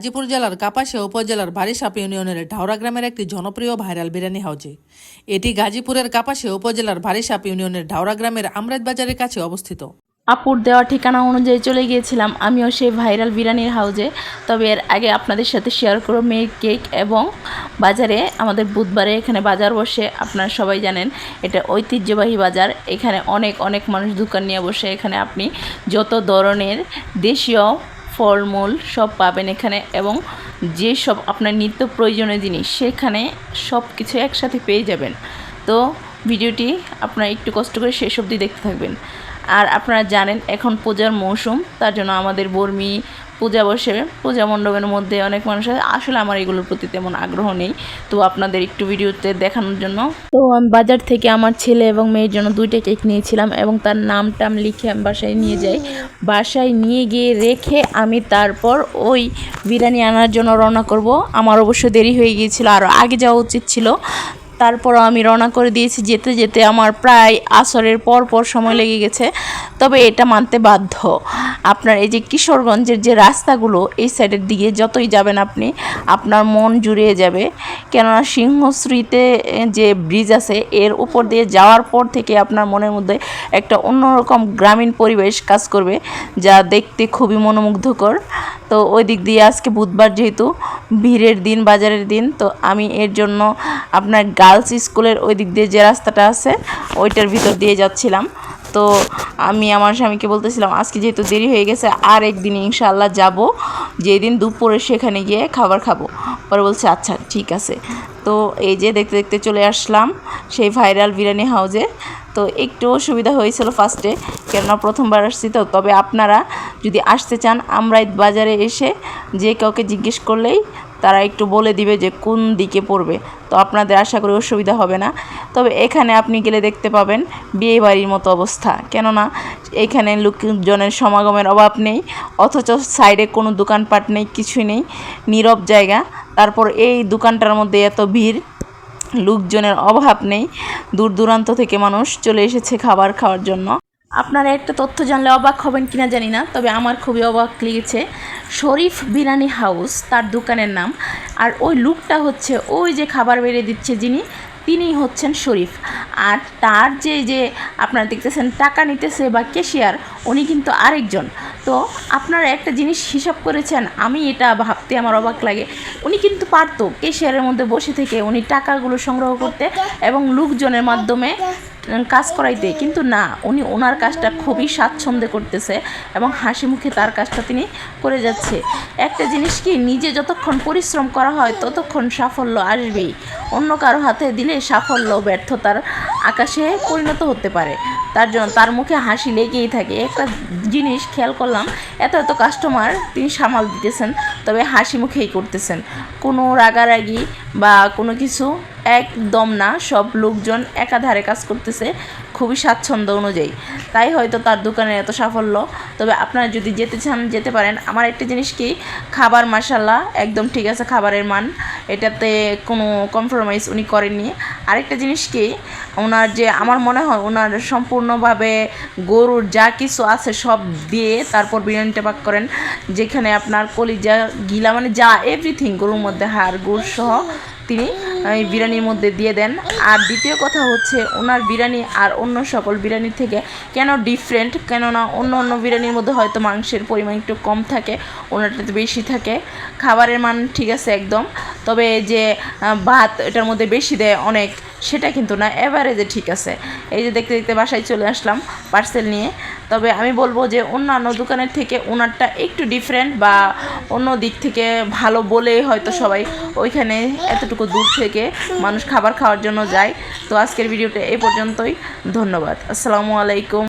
গাজীপুর জেলার কাপাসিয়া উপজেলার বারিসাপ ইউনিয়নের ঢাওরা গ্রামের একটি জনপ্রিয় ভাইরাল বিরিয়ানি হাউজি। এটি গাজীপুরের কাপাসিয়া উপজেলার বারিসাপ ইউনিয়নের ঢাওরা গ্রামের আমরাত বাজারের কাছে অবস্থিত। আপুর দেওয়া ঠিকানা অনুযায়ী চলে গিয়েছিলাম আমিও সেই ভাইরাল বিরিয়ানির হাউজে। তবে এর আগে আপনাদের সাথে শেয়ার করব মেড কেক এবং বাজারে আমাদের বুধবারে এখানে বাজার বসে। আপনারা সবাই জানেন এটা ঐতিহ্যবাহী বাজার। এখানে অনেক মানুষ দোকান নিয়ে বসে। এখানে আপনি যত ধরনের দেশীয় ফলমূল সব পাবেন এখানে, এবং যেসব আপনার নিত্য প্রয়োজনীয় জিনিস সেখানে সব কিছু একসাথে পেয়ে যাবেন। তো ভিডিওটি আপনারা একটু কষ্ট করে শেষ অবধি দেখতে থাকবেন। আর আপনারা জানেন এখন পূজার মৌসুম, তার জন্য আমাদের বর্মি পূজা বসে, পূজা মণ্ডপের মধ্যে অনেক মানুষ আছে। আসলে আমার এগুলোর প্রতি তেমন আগ্রহ নেই, তো আপনাদের একটু ভিডিওতে দেখানোর জন্য। তো আমি বাজার থেকে আমার ছেলে এবং মেয়ের জন্য 2টা কেক নিয়েছিলাম এবং তার নাম লিখে আমি বাসায় নিয়ে যাই। বাসায় নিয়ে গিয়ে রেখে আমি তারপর ওই বিরিয়ানি আনার জন্য রওনা করব। আমার অবশ্য দেরি হয়ে গিয়েছিল, আরও আগে যাওয়া উচিত ছিল। তারপরও আমি রওনা করে দিয়েছি। যেতে যেতে আমার প্রায় আসরের পর সময় লেগে গেছে। তবে এটা মানতে বাধ্য, আপনার এই যে কিশোরগঞ্জের যে রাস্তাগুলো এই সাইডের দিকে যতই যাবেন আপনি, আপনার মন জুড়িয়ে যাবে। কেননা সিংহশ্রীতে যে ব্রিজ আছে এর উপর দিয়ে যাওয়ার পর থেকে আপনার মনের মধ্যে একটা অন্যরকম গ্রামীণ পরিবেশ কাজ করবে, যা দেখতে খুবই মনোমুগ্ধকর। তো ওই দিক দিয়ে আজকে বুধবার, যেহেতু ভিড়ের দিন, বাজারের দিন, তো আমি এর জন্য আপনার গার্লস স্কুলের ওই দিক দিয়ে যে রাস্তাটা আছে ওইটার ভিতর দিয়ে যাচ্ছিলাম। তো আমি আমার স্বামীকে বলতেছিলাম আজকে যেহেতু দেরি হয়ে গেছে, আর একদিন ইনশাআল্লাহ যাব, যেদিন দুপুরে সেখানে গিয়ে খাবার খাবো। পরে বলছে আচ্ছা ঠিক আছে। তো এই যে দেখতে দেখতে চলে আসলাম সেই ভাইরাল বিরিয়ানি হাউজে। তো একটু অসুবিধা হয়েছিল ফার্স্টে, কেননা প্রথমবার আসছি তো। তবে আপনারা যদি আসতে চান আমরাইত বাজারে এসে যে কাউকে জিজ্ঞেস করলেই তারা একটু বলে দিবে যে কোন দিকে পড়বে, তো আপনাদের আশা করি অসুবিধা হবে না। তবে এখানে আপনি গেলে দেখতে পাবেন বিয়ে বাড়ির মতো অবস্থা, কেননা এখানে লোকজনের সমাগমের অভাব নেই, অথচ সাইডে কোনো দোকানপাট নেই, কিছুই নেই, নীরব জায়গা। তারপর এই দোকানটার মধ্যে এত ভিড়, লোকজনের অভাব নেই, দূর দূরান্ত থেকে মানুষ চলে এসেছে খাবার খাওয়ার জন্য। আপনারা একটা তথ্য জানলে অবাক হবেন কিনা জানি না, তবে আমার খুবই অবাক লেগেছে। শরীফ বিরিয়ানি হাউস তার দোকানের নাম, আর ওই লুকটা হচ্ছে ওই যে খাবার বেড়ে দিচ্ছে যিনি, তিনিই হচ্ছেন শরীফ। আর তার যে আপনারা দেখতেছেন টাকা নিতেছে বা ক্যাশিয়ার, উনি কিন্তু আরেকজন। তো আপনারা একটা জিনিস হিসাব করেছেন, আমি এটা ভাবতে আমার অবাক লাগে। উনি কিন্তু পারতো ক্যাশিয়ারের মধ্যে বসে থেকে উনি টাকাগুলো সংগ্রহ করতে এবং লোকজনের মাধ্যমে কাজ করাইতে, কিন্তু না, উনি ওনার কাজটা খুবই স্বাচ্ছন্দ্যে করতেছে এবং হাসি মুখে তার কাজটা তিনি করে যাচ্ছে। একটা জিনিস কি, নিজে যতক্ষণ পরিশ্রম করা হয় ততক্ষণ সাফল্য আসবেই। অন্য কারো হাতে দিলে সাফল্য ব্যর্থতার আকাশে পরিণত হতে পারে। তার জন্য তার মুখে হাসি লেগেই থাকে। একটা জিনিস খেয়াল করলাম, এত কাস্টমার তিনি সামাল দিতেছেন, তবে হাসি মুখেই করতেছেন, কোনো রাগারাগি বা কোনো কিছু একদম না। সব লোকজন একাধারে কাজ করতেছে খুবই স্বাচ্ছন্দ্য অনুযায়ী, তাই হয়তো তার দোকানের এত সাফল্য। তবে আপনারা যদি যেতে চান যেতে পারেন। আমার একটা জিনিস কি, খাবার মাশাআল্লাহ একদম ঠিক আছে, খাবারের মান এটাতে কোনো কম্প্রোমাইজ উনি করেননি। আরেকটা জিনিস কি, ওনার যে আমার মনে হয় ওনার সম্পূর্ণভাবে গরুর যা কিছু আছে সব দিয়ে তারপর বিরিয়ানিটা পাক করেন, যেখানে আপনার কলিজা গিলা মানে যা এভরিথিং গরুর মধ্যে হাড় গুড় সহ তিনি বিরিয়ানির মধ্যে দিয়ে দেন। আর দ্বিতীয় কথা হচ্ছে ওনার বিরিয়ানি আর অন্য সকল বিরিয়ানির থেকে কেন ডিফারেন্ট, কেননা অন্য বিরিয়ানির মধ্যে হয়তো মাংসের পরিমাণ একটু কম থাকে, ওনারটাতে বেশি থাকে। খাবারের মান ঠিক আছে একদম, তবে যে ভাত এটার মধ্যে বেশি দেয় অনেক, সেটা কিন্তু না, এভারেজে ঠিক আছে। এই যে দেখতে দেখতে বাসায় চলে আসলাম পার্সেল নিয়ে। তবে আমি বলবো যে অন্যান্য দোকানের থেকে ওনারটা একটু ডিফারেন্ট, বা অন্য দিক থেকে ভালো বলে হয়তো সবাই ওইখানে এতটুকু দূর থেকে মানুষ খাবার খাওয়ার জন্য যায়। তো আজকের ভিডিওটা এই পর্যন্তই, ধন্যবাদ, আসসালামু আলাইকুম।